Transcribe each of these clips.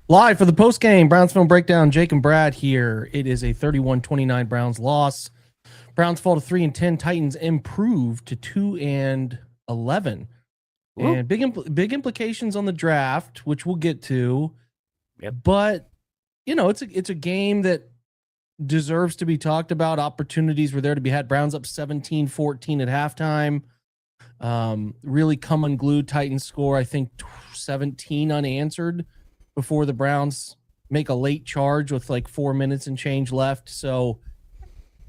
Live for the post-game Browns film breakdown, Jake and Brad here. It is a 31-29 Browns loss. Browns fall to 3-10. Titans improve to 2-11. Woo. And big implications on the draft, which we'll get to. Yep. But it's a game that deserves to be talked about. Opportunities were there to be had. Browns up 17-14 at halftime. Really come unglued. Titans score, I think, 17 unanswered before the Browns make a late charge with like 4 minutes and change left. So,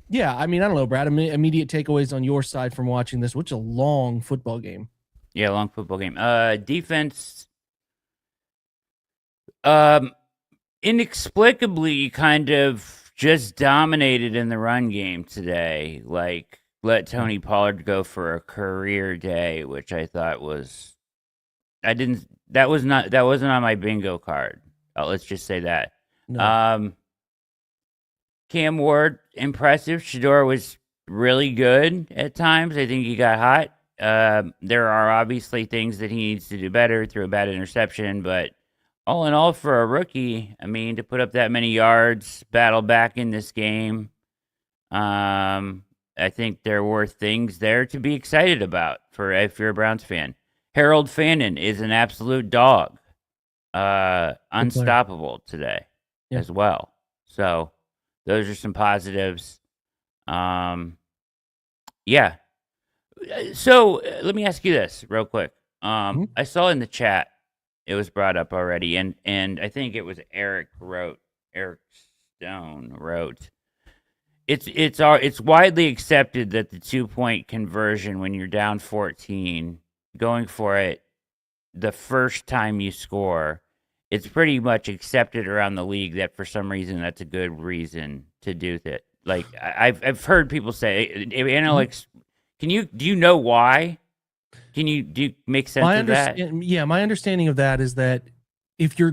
yeah, I mean, I don't know, Brad. Immediate takeaways on your side from watching this, which is a long football game. Yeah, long football game. Defense, inexplicably kind of just dominated in the run game today. Like, let Tony Pollard go for a career day, which I thought was, that wasn't on my bingo card. Let's just say that. No. Cam Ward, impressive. Shador was really good at times. I think he got hot. There are obviously things that he needs to do better, through a bad interception, but all in all, for a rookie, I mean, to put up that many yards, battle back in this game, I think there were things there to be excited about for if you're a Browns fan. Harold Fannin is an absolute dog, unstoppable today as well. So those are some positives. Yeah. So let me ask you this real quick. I saw in the chat it was brought up already, and I think it was Eric Stone wrote. It's widely accepted that the 2-point conversion when you're down 14, going for it the first time you score, it's pretty much accepted around the league that for some reason that's a good reason to do that. Like I've heard people say, analytics. Do you know why? Do you make sense of that? Yeah, my understanding of that is that if your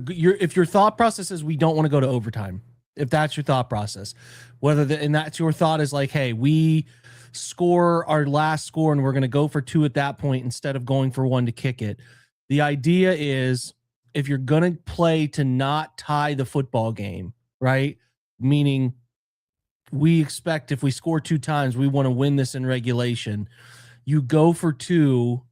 thought process is we don't want to go to overtime, if that's your thought process, and that's your thought is like, hey, we score our last score and we're going to go for 2 at that point instead of going for 1 to kick it. The idea is if you're going to play to not tie the football game, right? Meaning we expect if we score 2 times, we want to win this in regulation. You go for 2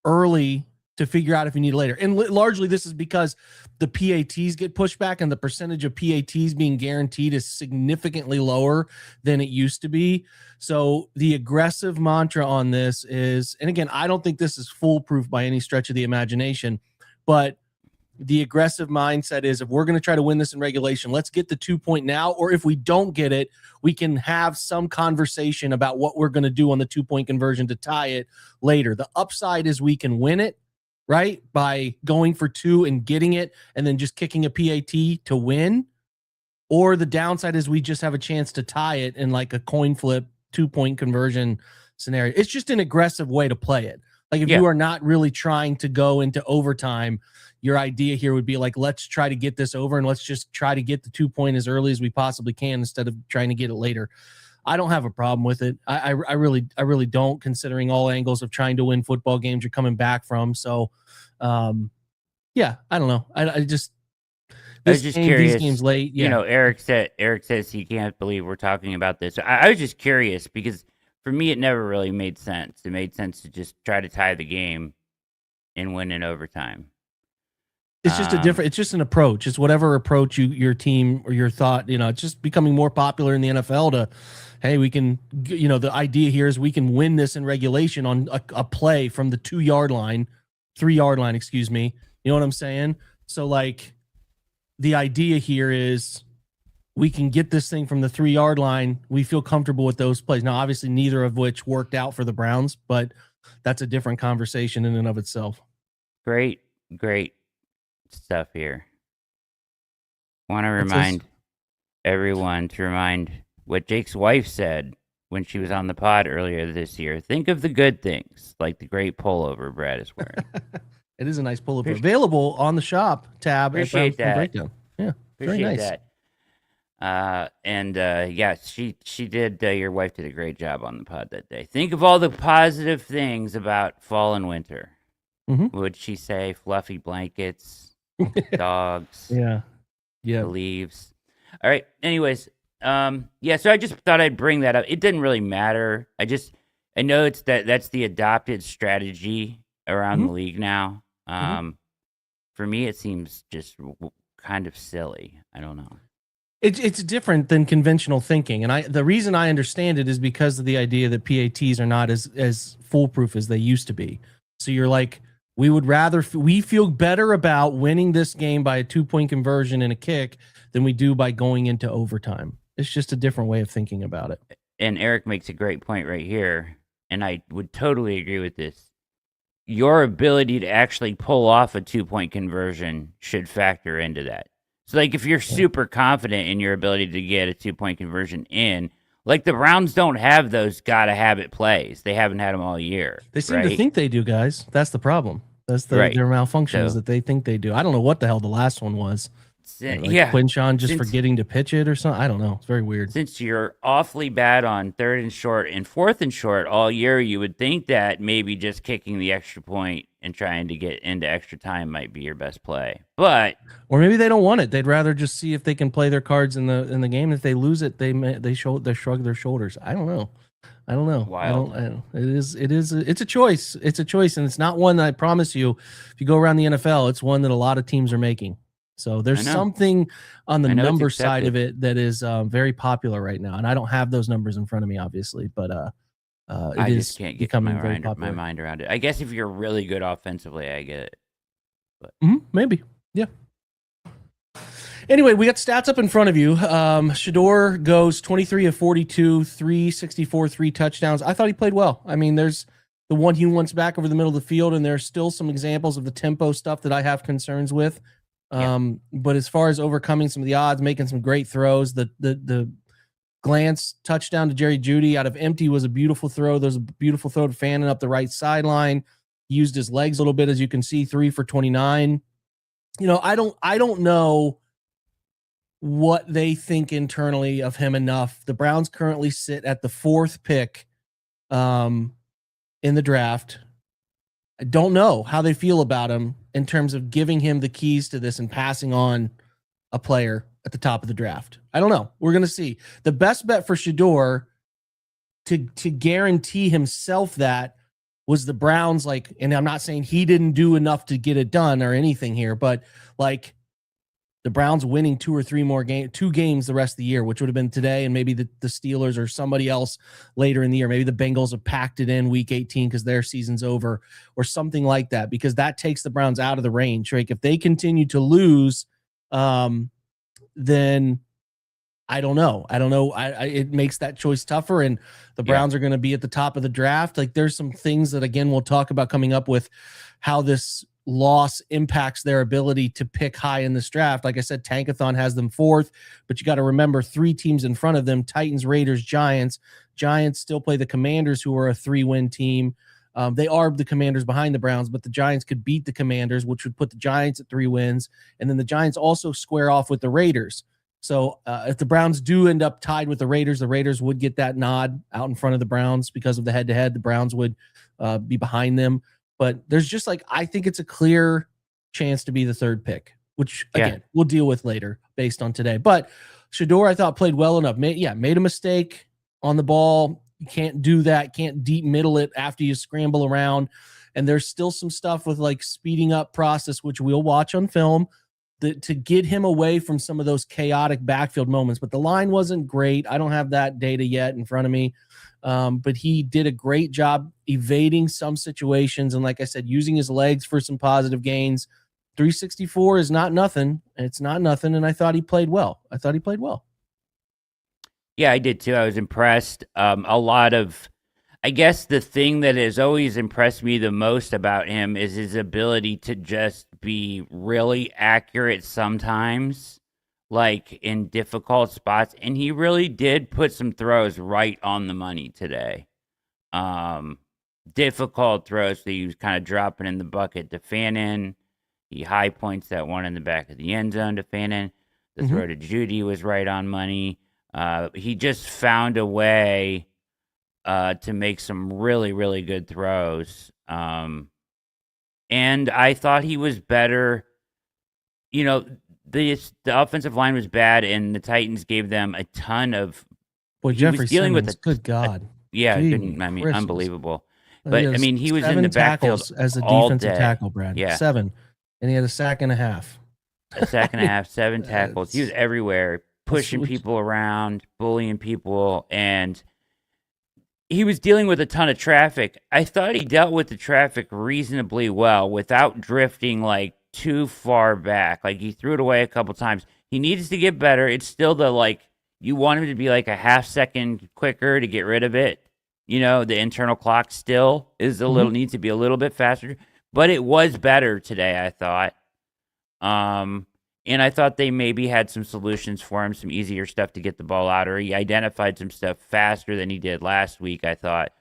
early to figure out if you need it later. And largely this is because the PATs get pushed back and the percentage of PATs being guaranteed is significantly lower than it used to be. So the aggressive mantra on this is, and again, I don't think this is foolproof by any stretch of the imagination, but the aggressive mindset is if we're going to try to win this in regulation, let's get the 2-point now. Or if we don't get it, we can have some conversation about what we're going to do on the 2-point conversion to tie it later. The upside is we can win it, right? By going for 2 and getting it and then just kicking a PAT to win. Or the downside is we just have a chance to tie it in like a coin flip 2-point conversion scenario. It's just an aggressive way to play it. Like if you are not really trying to go into overtime, your idea here would be like, let's try to get this over and let's just try to get the 2-point as early as we possibly can instead of trying to get it later. I don't have a problem with it. I really don't, considering all angles of trying to win football games you're coming back from. So, yeah, I don't know. I was just curious. These games late. Yeah. You know, Eric says he can't believe we're talking about this. I was just curious because for me, it never really made sense. It made sense to just try to tie the game and win in overtime. It's just it's just an approach. It's whatever approach your team or your thought, it's just becoming more popular in the NFL to, hey, we can, the idea here is we can win this in regulation on a play from the 2-yard line, 3-yard line, excuse me. You know what I'm saying? So like the idea here is we can get this thing from the 3-yard line. We feel comfortable with those plays. Now, obviously neither of which worked out for the Browns, but that's a different conversation in and of itself. Great stuff here. Want to remind everyone to remind what Jake's wife said when she was on the pod earlier this year. Think of the good things, like the great pullover Brad is wearing. It is a nice pullover. Available on the shop tab. Appreciate that. Breakdown. Yeah, very nice. That. Yeah, she did. Your wife did a great job on the pod that day. Think of all the positive things about fall and winter. Mm-hmm. Would she say fluffy blankets, Dogs, Yeah. Yeah. the leaves. All right. Anyways, yeah. So I just thought I'd bring that up. It didn't really matter. I know that's the adopted strategy around hmm the league now. hmm For me, it seems just kind of silly. I don't know. It's different than conventional thinking, and the reason I understand it is because of the idea that PATs are not as foolproof as they used to be. So you're like, we feel better about winning this game by a 2-point conversion and a kick than we do by going into overtime. It's just a different way of thinking about it. And Eric makes a great point right here, and I would totally agree with this. Your ability to actually pull off a 2-point conversion should factor into that. So, like, if you're super confident in your ability to get a 2-point conversion in, like the Browns don't have those gotta have it plays. They haven't had them all year, They seem to right? think they do, guys. That's the problem. That's Right. their malfunction is So, that they think they do. I don't know what the hell the last one was. Like yeah, Quinshawn just since forgetting to pitch it or something. I don't know. It's very weird. since you're awfully bad on 3rd and short and 4th and short all year, you would think that maybe just kicking the extra point and trying to get into extra time might be your best play. But Or maybe they don't want it. They'd rather just see if they can play their cards in the game. If they lose it, they shrug their shoulders. I don't know. I don't know. Wild. I don't. It's a choice. It's a choice, and it's not one that I promise you. If you go around the NFL, it's one that a lot of teams are making. So there's I know. something on the I know it's number side of accepted. it that is very popular right now, and I don't have those numbers in front of me, obviously, but it I just is can't get becoming very my popular. mind around it. I guess if you're really good offensively, I get it. But Maybe, yeah. Anyway, we got stats up in front of you. Shador goes 23 of 42, 364, 3 touchdowns. I thought he played well. I mean, there's the one he wants back over the middle of the field, and there's still some examples of the tempo stuff that I have concerns with. But as far as overcoming some of the odds, making some great throws, the glance touchdown to Jerry Jeudy out of empty was a beautiful throw. There's a beautiful throw to Fannin up the right sideline. He used his legs a little bit, as you can see, 3 for 29. I don't know what they think internally of him enough. The Browns currently sit at the 4th pick in the draft. I don't know how they feel about him in terms of giving him the keys to this and passing on a player at the top of the draft. I don't know. We're going to see. The best bet for Shador to guarantee himself that was the Browns, and I'm not saying he didn't do enough to get it done or anything here, but the Browns winning 2 or 3 more two games the rest of the year, which would have been today, and maybe the Steelers or somebody else later in the year. Maybe the Bengals have packed it in week 18 because their season's over or something like that, because that takes the Browns out of the range. Like, if they continue to lose, then I don't know. It makes that choice tougher, and the Browns are going to be at the top of the draft. Like, there's some things that, again, we'll talk about coming up with how this loss impacts their ability to pick high in this draft. Like I said, Tankathon has them 4th, but you got to remember 3 teams in front of them: Titans, Raiders, Giants. Giants still play the Commanders, who are a 3-win team. They are the Commanders behind the Browns, but the Giants could beat the Commanders, which would put the Giants at 3 wins. And then the Giants also square off with the Raiders. So if the Browns do end up tied with the Raiders would get that nod out in front of the Browns because of the head-to-head. The Browns would be behind them. But there's just I think it's a clear chance to be the 3rd pick, which, again, we'll deal with later based on today. But Shador, I thought, played well enough. Made a mistake on the ball. You can't do that. Can't deep middle it after you scramble around. And there's still some stuff with speeding up process, which we'll watch on film, to get him away from some of those chaotic backfield moments. But the line wasn't great. I don't have that data yet in front of me. But he did a great job evading some situations. And like I said, using his legs for some positive gains. 364 is not nothing. It's not nothing. And I thought he played well. Yeah, I did too. I was impressed. I guess the thing that has always impressed me the most about him is his ability to just be really accurate sometimes, like in difficult spots. And he really did put some throws right on the money today. Difficult throws that he was kind of dropping in the bucket to Fannin. He high points that one in the back of the end zone to Fannin. The throw to Jeudy was right on money. He just found a way to make some really, really good throws. And I thought he was better you know, the offensive line was bad, and the Titans gave them a ton of. Boy, He was Jeffrey dealing with Simmons, good a God. yeah, Gee, Christmas. unbelievable. He But I has mean, he was in the 7 backfield tackles as a all defensive day. tackle, Brad. Yeah, 7. And he had a sack and a half. a sack I and a mean, half, 7 tackles. He was that's, everywhere, that's pushing people around, bullying people, and he was dealing with a ton of traffic. I thought he dealt with the traffic reasonably well without drifting like too far back. Like he threw it away a couple times. He needs to get better. It's still the like you want him to be like a half second quicker to get rid of it. You know, the internal clock still is a little Mhm. needs to be a little bit faster, but it was better today, I thought. Um and I thought they maybe had some solutions for him, some easier stuff to get the ball out, or he identified some stuff faster than he did last week, I thought.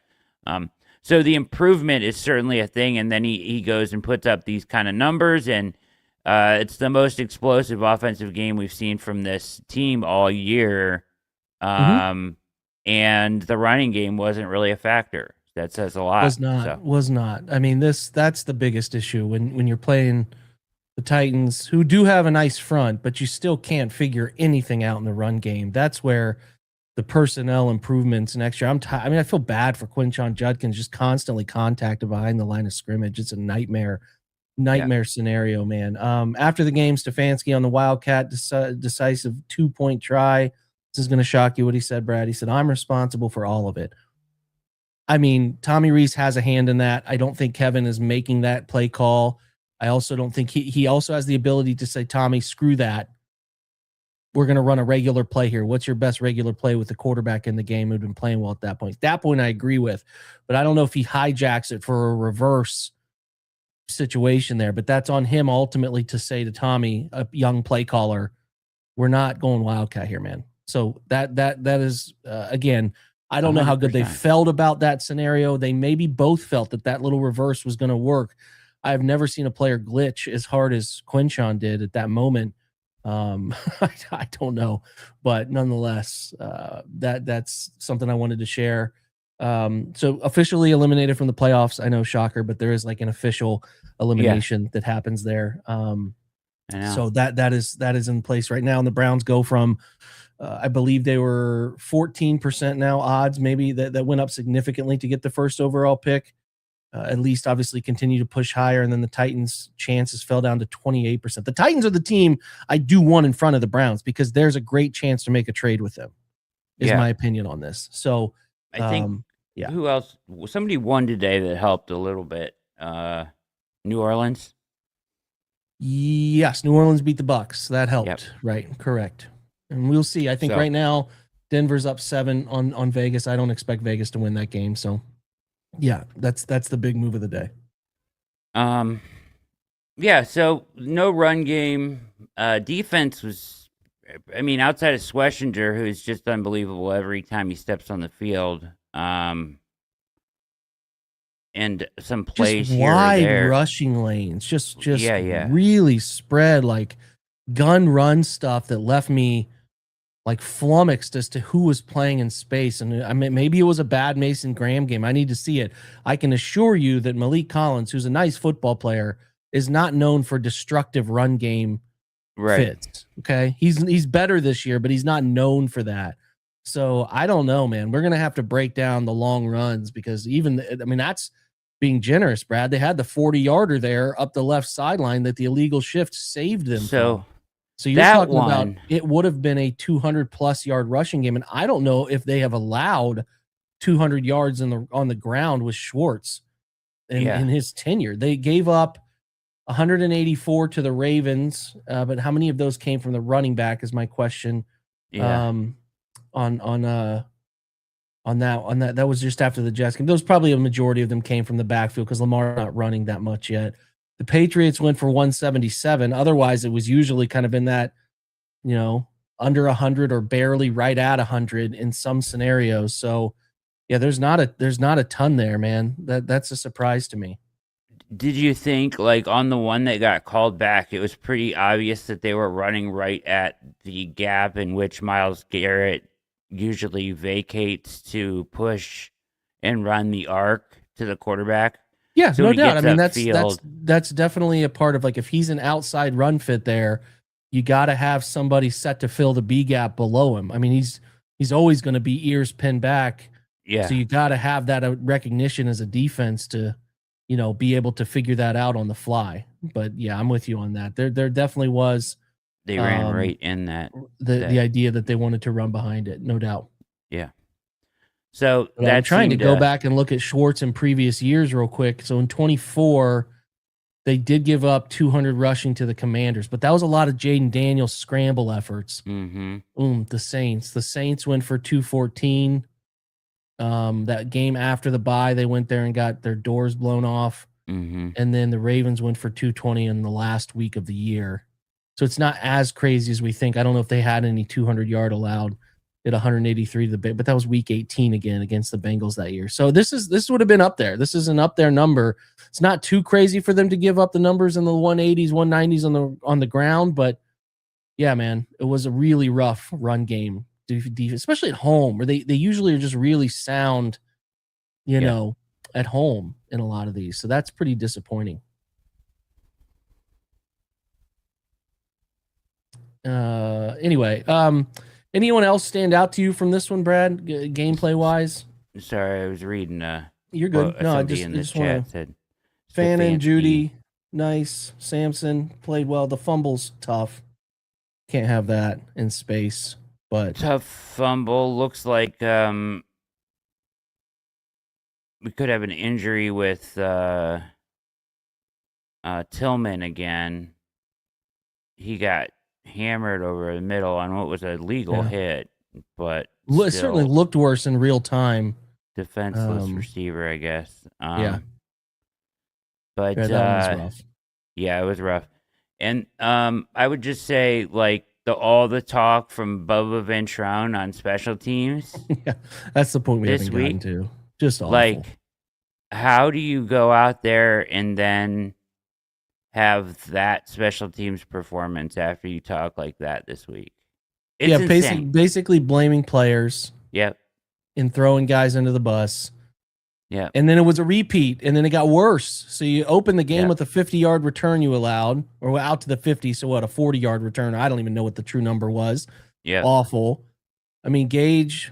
Um, so the improvement is certainly a thing, and then he goes and puts up these kind of numbers, and it's the most explosive offensive game we've seen from this team all year. Mhm. And the running game wasn't really a factor. That says a lot. So Was not. I mean, that's the biggest issue when you're playing the Titans, who do have a nice front, but you still can't figure anything out in the run game. That's where the personnel improvements and extra. I mean, I feel bad for Quinshon Judkins, just constantly contacted behind the line of scrimmage. It's a yeah, nightmare scenario, man. After the game, Stefanski on the Wildcat decisive 2-point try. This is going to shock you what he said, Brad. He said, "I'm responsible for all of it." I mean, Tommy Reese has a hand in that. I don't think Kevin is making that play call. I also don't think he also has the ability to say, "Tommy, screw that. We're going to run a regular play here. What's your best regular play with the quarterback in the game who'd been playing well at that point?" That point I agree with, but I don't know if he hijacks it for a reverse situation there, but that's on him ultimately to say to Tommy, a young play caller, "We're not going Wildcat here, man." So that is again, I don't know how good they 100%. felt about that scenario. They maybe both felt that that little reverse was going to work. I've never seen a player glitch as hard as Quinshon did at that moment. I don't know, but nonetheless, that's something I wanted to share. So officially eliminated from the playoffs. I know, shocker, but there is like an official Yeah, elimination that happens there. I know. So that is in place right now. And the Browns go from, I believe they were 14% now odds, maybe that went up significantly to get the first overall pick. At least obviously continue to push higher. And then the Titans' chances fell down to 28%. The Titans are the team I do want in front of the Browns because there's a great chance to make a trade with them, is Yeah, my opinion on this. So, I think yeah. who else? Somebody won today that helped a little bit. New Orleans. Yes, New Orleans beat the Bucks. That Yep. helped. Right. Correct. And we'll see. I think So right now Denver's up 7 on Vegas. I don't expect Vegas to win that game. So, yeah, that's the big move of the day. um yeah, so no run game. Defense was, I mean, outside of Schlesinger, who's just unbelievable every time he steps on the field. And some Just plays here or wide there. rushing lanes. Just Yeah, yeah. really spread like gun run stuff that left me like flummoxed as to who was playing in space. And I mean, maybe it was a bad Mason Graham game. I need to see it. I can assure you that Malik Collins, who's a nice football player, is not known for destructive run game Right. fits. Okay. He's better this year, but he's not known for that. So I don't know, man. We're gonna have to break down the long runs because I mean, that's being generous, Brad. They had the 40-yarder there up the left sideline that the illegal shift saved them from. So So you're that talking about one, it would have been a 200 plus yard rushing game, and I don't know if they have allowed 200 yards on the ground with Schwartz yeah, in his tenure. They gave up 184 to the Ravens, but how many of those came from the running back is my question. yeah, Um, on on uh that was just after the Jets game. Those probably a majority of them came from the backfield because Lamar not running that much yet. The Patriots went for 177. Otherwise, it was usually kind of in that, you know, under 100 or barely right at 100 in some scenarios. So, yeah, there's not a ton there, man. That's a surprise to me. Did you think, like, on the one that got called back, it was pretty obvious that they were running right at the gap in which Myles Garrett usually vacates to push and run the arc to the quarterback? Yeah, So no when he doubt. I gets mean, upfield, that's definitely a part of, like, if he's an outside run fit there, you got to have somebody set to fill the B gap below him. I mean, he's always going to be ears pinned back. So yeah, you got to have that recognition as a defense to, be able to figure that out on the fly. But yeah, I'm with you on that. There definitely was they ran um, right in that. the idea that they wanted to run behind it, no doubt. Yeah. So But I'm that trying to seemed go back and look at Schwartz in previous years real quick. So in 24, they did give up 200 rushing to the Commanders, but that was a lot of Jaden Daniels scramble efforts. The Saints. The Saints went for 214. That game after the bye, they went there and got their doors blown off. And then the Ravens went for 220 in the last week of the year. So it's not as crazy as we think. I don't know if they had any 200-yard allowed at 183 to the, but that was week 18 again against the Bengals that year. So this would have been up there. This is an up there number. It's not too crazy for them to give up the numbers in the 180s, 190s on the ground, but yeah, man, it was a really rough run game, especially at home, where they usually are just really sound, at home in a lot of these. So that's pretty disappointing. Anyway, anyone else stand out to you from this one, Brad, gameplay wise? Sorry, I was reading. You're good. No, I somebody just in the just chat want to. said Fannin, Stefanski. Judy, nice. Samson played well. The fumble's tough. Can't have that in space. But Tough fumble. Looks like we could have an injury with Tillman again. He got hammered over the middle on what was a legal hit, but it certainly looked worse in real time. Defenseless receiver, I guess. Yeah. But that one was rough. Yeah, it was rough. And I would just say, like, all the talk from Bubba Ventrone on special teams. Yeah, that's the point we this haven't gotten week, to. Just awful. Like, how do you go out there and then have that special teams performance after you talk like that this week? It's insane. Basically blaming players. Yep. And throwing guys under the bus. Yeah. And then it was a repeat, and then it got worse. So you open the game with a 50-yard return you allowed, or out to the 50. So what, a 40-yard return? I don't even know what the true number was. Yeah. Awful. I mean, Gage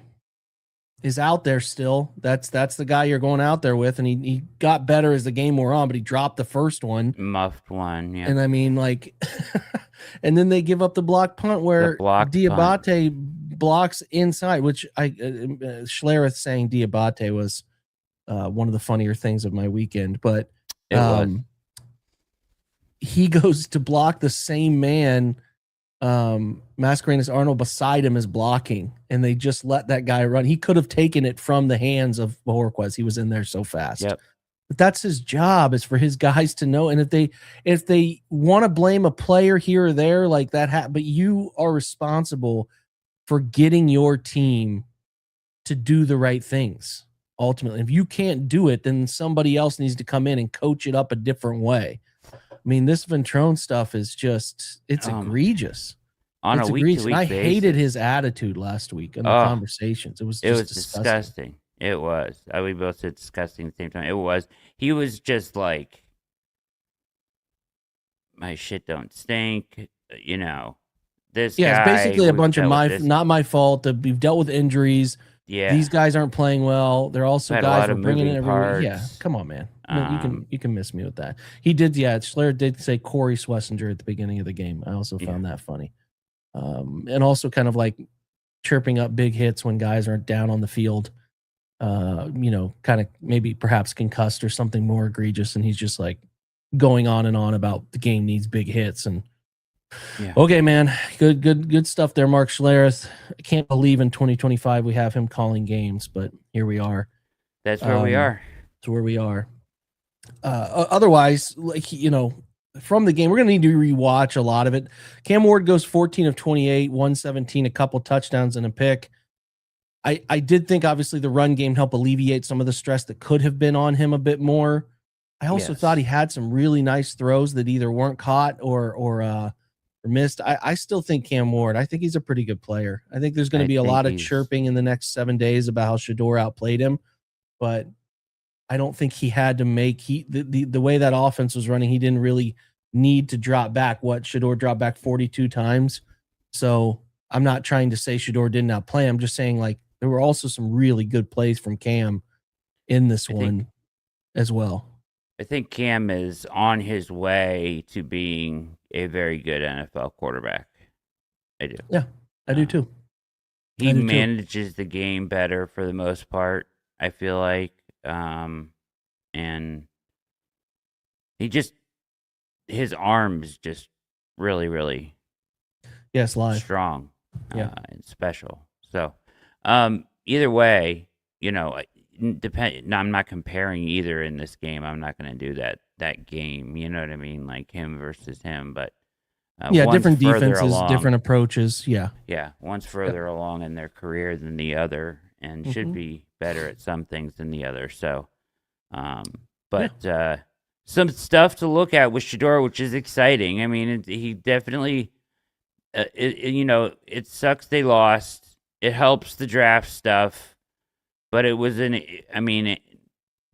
is out there still. That's the guy you're going out there with, and he got better as the game wore on, but he dropped the first one. Muffed one, yeah. And I mean, like, and then they give up the block punt where Diabate blocks inside, which Schlereth saying Diabate was one of the funnier things of my weekend, but it was. He goes to block the same man. Mascarenas Arnold beside him is blocking, and they just let that guy run. He could have taken it from the hands of Bojorquez. He was in there so fast. Yep. But that's his job, is for his guys to know. And if they want to blame a player here or there, like that, but you are responsible for getting your team to do the right things. Ultimately, if you can't do it, then somebody else needs to come in and coach it up a different way. I mean, this Ventrone stuff is just, it's egregious. On a week-to-week basis. I hated his attitude last week in the conversations. It was disgusting. It was. We both said disgusting at the same time. It was. He was just like, my shit don't stink. You know, this guy. It's basically a bunch of not my fault. We've dealt with injuries. Yeah. These guys aren't playing well. They're also guys we're bringing in every week. Yeah, come on, man. You can miss me with that. He did, Schler did say Corey Schlesinger at the beginning of the game. I also found that funny. And also kind of like chirping up big hits when guys are down on the field. Kind of maybe perhaps concussed or something more egregious, and he's just like going on and on about the game needs big hits. And okay, man, good stuff there, Mark Schlereth. I can't believe in 2025 we have him calling games, but here we are. That's where we are. It's where we are. Otherwise, like, from the game, we're going to need to rewatch a lot of it. Cam Ward goes 14 of 28, 117, a couple touchdowns and a pick. I did think, obviously, the run game helped alleviate some of the stress that could have been on him a bit more. I also thought he had some really nice throws that either weren't caught or missed. I still think Cam Ward, I think he's a pretty good player. I think there's going to be a lot of chirping in the next 7 days about how Shador outplayed him, but I don't think he had to make the way that offense was running. He didn't really need to drop back. Shador dropped back 42 times. So I'm not trying to say Shador did not play. I'm just saying like there were also some really good plays from Cam in this one as well. I think Cam is on his way to being a very good NFL quarterback. I do. Yeah, I do too. He manages the game better for the most part, I feel like. And his arms just really, really strong and special. So either way, I'm not comparing either in this game. I'm not going to do that game. You know what I mean? Like him versus him, but different defenses, different approaches. Yeah, one's further along in their career than the other, and should be better at some things than the other. So, some stuff to look at with Shador, which is exciting. I mean, he definitely, it sucks they lost. It helps the draft stuff, but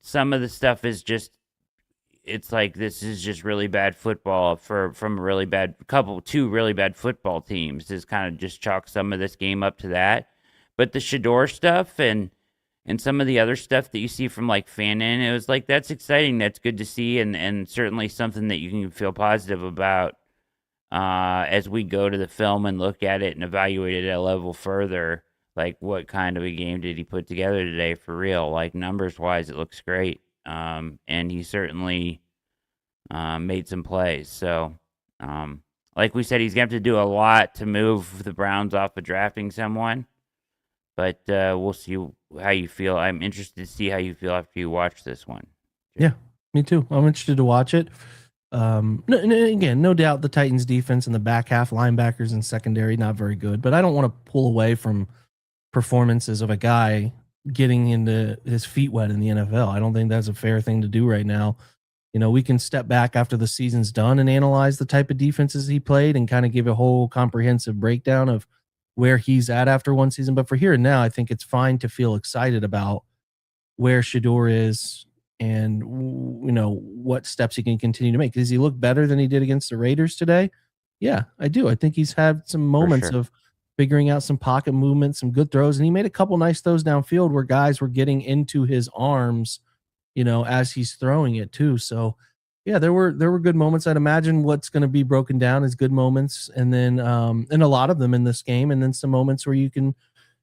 some of the stuff is just, it's like this is just really bad football from two really bad football teams. Is kind of just chalk some of this game up to that. But the Shador stuff and some of the other stuff that you see from like Fannin, it was like that's exciting. That's good to see, and certainly something that you can feel positive about as we go to the film and look at it and evaluate it a level further. Like what kind of a game did he put together today for real? Like numbers wise, it looks great. And he certainly made some plays. So, like we said, he's going to have to do a lot to move the Browns off of drafting someone. But we'll see how you feel. I'm interested to see how you feel after you watch this one. Yeah, me too. I'm interested to watch it. Again, no doubt the Titans defense in the back half, linebackers and secondary, not very good. But I don't want to pull away from performances of a guy getting into his feet wet in the NFL. I don't think that's a fair thing to do right now. We can step back after the season's done and analyze the type of defenses he played and kind of give a whole comprehensive breakdown of where he's at after one season. But for here and now, I think it's fine to feel excited about where Shador is and, what steps he can continue to make. Does he look better than he did against the Raiders today? Yeah, I do. I think he's had some moments of figuring out some pocket movement, some good throws, and he made a couple nice throws downfield where guys were getting into his arms, as he's throwing it too. So, yeah, there were good moments. I'd imagine what's going to be broken down is good moments, and then and a lot of them in this game, and then some moments where you can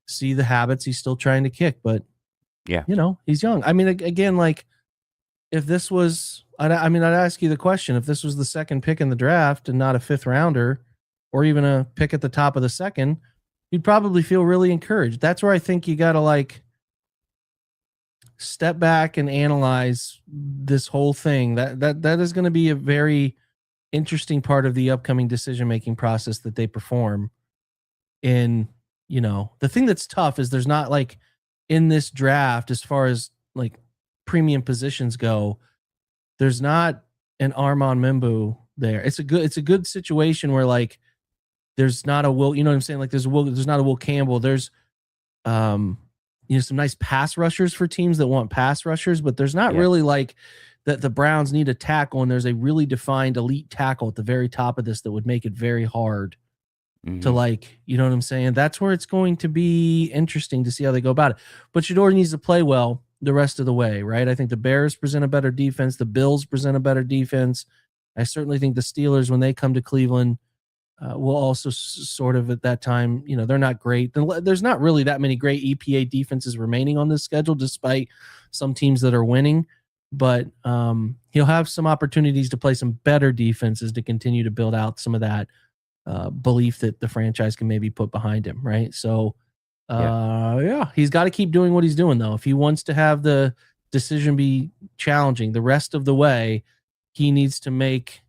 see the habits he's still trying to kick. But yeah, he's young. I mean, again, like if this was, I'd ask you the question: if this was the second pick in the draft and not a fifth rounder, or even a pick at the top of the second, you'd probably feel really encouraged. That's where I think you got to like step back and analyze this whole thing. That is going to be a very interesting part of the upcoming decision-making process that they perform. In, the thing that's tough is there's not like in this draft, as far as like premium positions go, there's not an Armand Membu there. It's a good situation where like, there's not a Will, you know what I'm saying? Like there's not a Will Campbell. There's, some nice pass rushers for teams that want pass rushers, but there's not really like that the Browns need a tackle. And there's a really defined elite tackle at the very top of this that would make it very hard to like, you know what I'm saying? That's where it's going to be interesting to see how they go about it. But Shador needs to play well the rest of the way, right? I think the Bears present a better defense. The Bills present a better defense. I certainly think the Steelers, when they come to Cleveland, will also sort of at that time, they're not great. There's not really that many great EPA defenses remaining on this schedule, despite some teams that are winning. But he'll have some opportunities to play some better defenses to continue to build out some of that belief that the franchise can maybe put behind him, right? So, he's got to keep doing what he's doing, though. If he wants to have the decision be challenging the rest of the way, he needs to make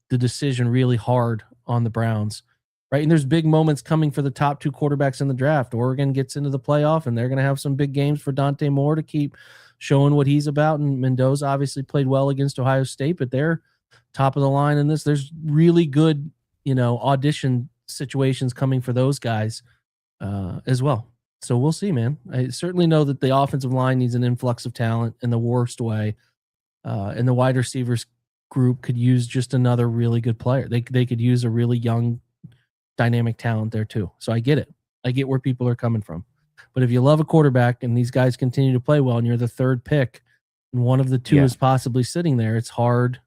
the decision really hard on the Browns, right? And there's big moments coming for the top two quarterbacks in the draft. Oregon gets into the playoff, and they're going to have some big games for Dante Moore to keep showing what he's about. And Mendoza obviously played well against Ohio State, but they're top of the line in this. There's really good, audition situations coming for those guys as well. So we'll see, man. I certainly know that the offensive line needs an influx of talent in the worst way, and the wide receivers group could use just another really good player. They could use a really young, dynamic talent there too. So I get it. I get where people are coming from. But if you love a quarterback and these guys continue to play well, and you're the third pick, and one of the two is possibly sitting there, it's hard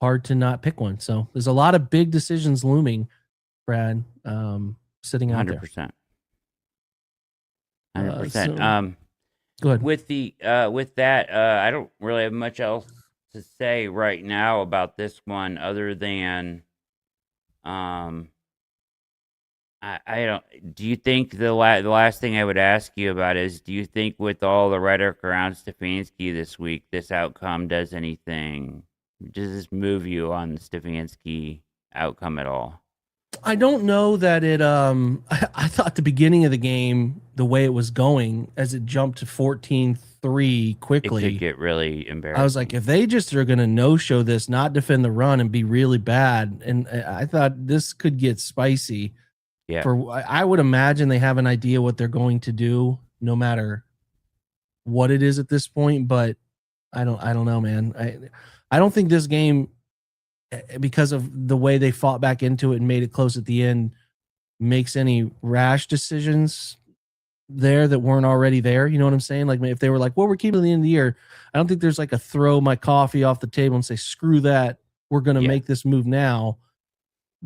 to not pick one. So there's a lot of big decisions looming, Brad, sitting out there. 100%. 100%. Go ahead. With that, I don't really have much else to say right now about this one, other than, I don't. Do you think the last thing I would ask you about is, do you think with all the rhetoric around Stefanski this week, this outcome does anything? Does this move you on the Stefanski outcome at all? I don't know that it. I thought at the beginning of the game, the way it was going, as it jumped to 14-3 quickly, it could get really embarrassing. I was like, if they just are going to no-show this, not defend the run, and be really bad, and I thought this could get spicy. Yeah. I would imagine they have an idea what they're going to do, no matter what it is at this point. But I don't know, man. I don't think this game, because of the way they fought back into it and made it close at the end, makes any rash decisions there that weren't already there. You know what I'm saying? Like, if they were like, well, we're keeping the end of the year, I don't think there's like a throw my coffee off the table and say, screw that, we're going to make this move now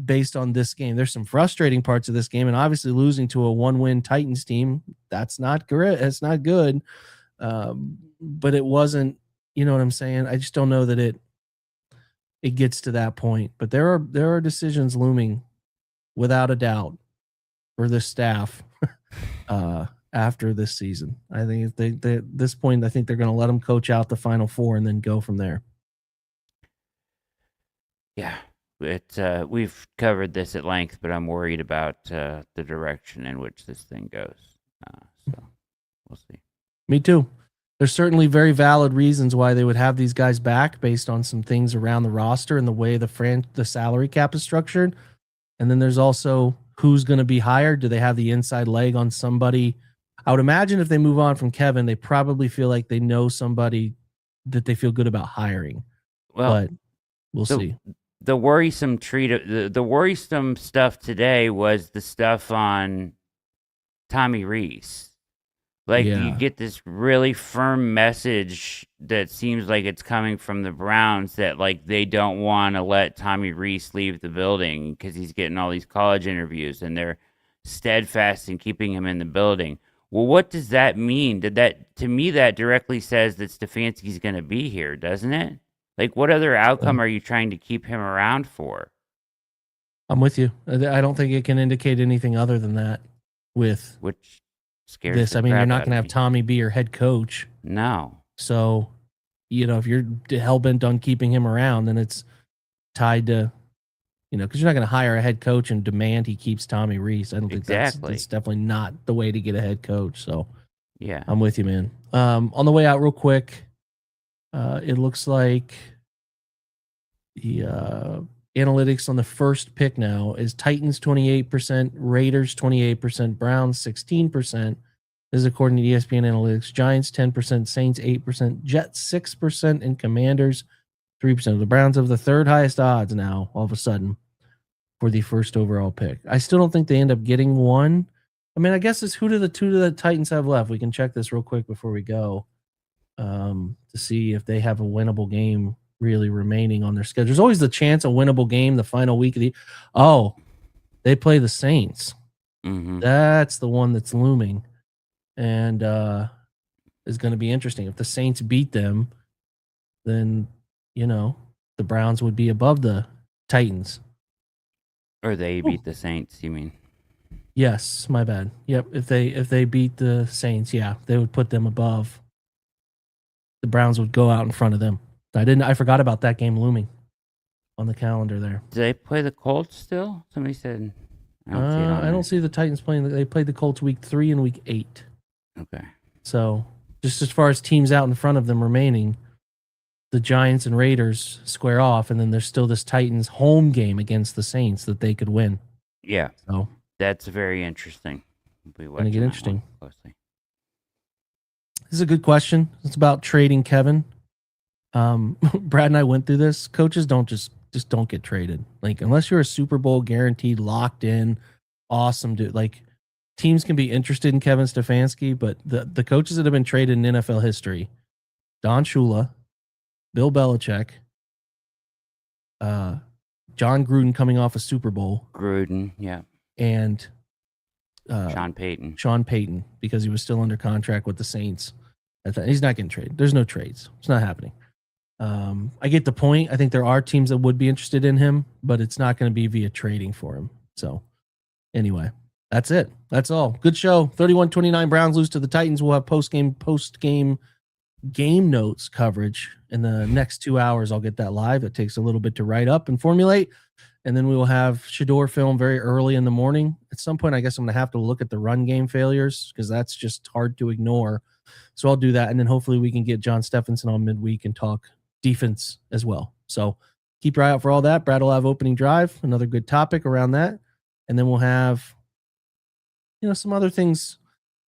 based on this game. There's some frustrating parts of this game, and obviously losing to a 1-win Titans team, that's not great. It's not good. But it wasn't, you know what I'm saying? I just don't know that it gets to that point. But there are decisions looming without a doubt for the staff after this season. I think at this point, I think they're going to let them coach out the Final Four and then go from there. Yeah. We've covered this at length, but I'm worried about the direction in which this thing goes. So we'll see. Me too. There's certainly very valid reasons why they would have these guys back, based on some things around the roster and the way the salary cap is structured. And then there's also who's going to be hired. Do they have the inside leg on somebody? I would imagine if they move on from Kevin, they probably feel like they know somebody that they feel good about hiring. Well, but we'll see. The worrisome the worrisome stuff today was the stuff on Tommy Rees. Like, you get this really firm message that seems like it's coming from the Browns that, like, they don't want to let Tommy Rees leave the building because he's getting all these college interviews, and they're steadfast in keeping him in the building. Well, what does that mean? To me, that directly says that Stefanski's going to be here, doesn't it? Like, what other outcome are you trying to keep him around for? I'm with you. I don't think it can indicate anything other than that. Which scares this, I mean, you're not going to have Tommy be your head coach. No. So, if you're hell bent on keeping him around, then it's tied to, because you're not going to hire a head coach and demand he keeps Tommy Rees. I don't think that's definitely not the way to get a head coach. So, yeah, I'm with you, man. On the way out, real quick, it looks like the analytics on the first pick now is Titans 28%, Raiders 28%, Browns 16%. This is according to ESPN Analytics. Giants 10%, Saints 8%, Jets 6%, and Commanders 3%. The Browns have the third highest odds now, all of a sudden, for the first overall pick. I still don't think they end up getting one. I mean, I guess it's who do the Titans have left? We can check this real quick before we go to see if they have a winnable game really remaining on their schedule. There's always the chance a winnable game the final week of they play the Saints. Mm-hmm. That's the one that's looming, and is going to be interesting. If the Saints beat them, then the Browns would be above the Titans. Or they beat the Saints, you mean? Yes, my bad. Yep, if they beat the Saints, they would put them above. The Browns would go out in front of them. I forgot about that game looming on the calendar there. Do they play the Colts still? Somebody said. I don't see the Titans playing. They played the Colts week 3 and week 8. Okay. So just as far as teams out in front of them remaining, the Giants and Raiders square off, and then there's still this Titans home game against the Saints that they could win. Yeah. So that's very interesting. We Gonna get interesting. Closely. This is a good question. It's about trading Kevin. Brad and I went through this. Coaches don't just don't get traded. Like, unless you're a Super Bowl guaranteed, locked in, awesome dude. Like, teams can be interested in Kevin Stefanski, but the coaches that have been traded in NFL history, Don Shula, Bill Belichick, John Gruden coming off a Super Bowl, Yeah. and Sean Payton, because he was still under contract with the Saints. He's not getting traded. There's no trades. It's not happening. I get the point. I think there are teams that would be interested in him, but it's not going to be via trading for him. So anyway, that's it. That's all. Good show. 31-29 Browns lose to the Titans. We'll have post-game game notes coverage in the next 2 hours. I'll get that live. It takes a little bit to write up and formulate. And then we will have Shador film very early in the morning. At some point, I guess I'm going to have to look at the run game failures because that's just hard to ignore. So I'll do that. And then hopefully we can get John Stephenson on midweek and talk defense as well. So keep your eye out for all that. Brad will have opening drive, another good topic around that. And then we'll have, some other things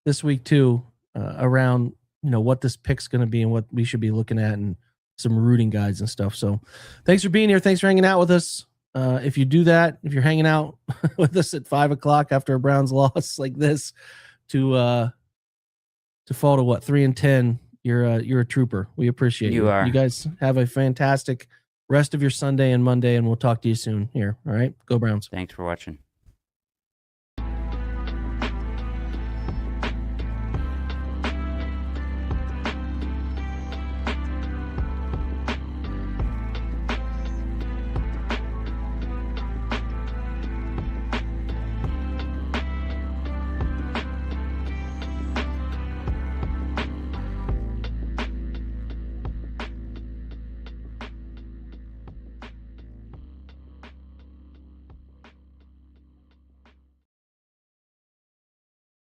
this week too, around, what this pick's going to be and what we should be looking at and some rooting guides and stuff. So thanks for being here. Thanks for hanging out with us. If you do that, if you're hanging out with us at 5:00 after a Browns loss like this to fall to 3-10, you're a trooper. We appreciate you. You guys have a fantastic rest of your Sunday and Monday, and we'll talk to you soon here. All right. Go Browns. Thanks for watching.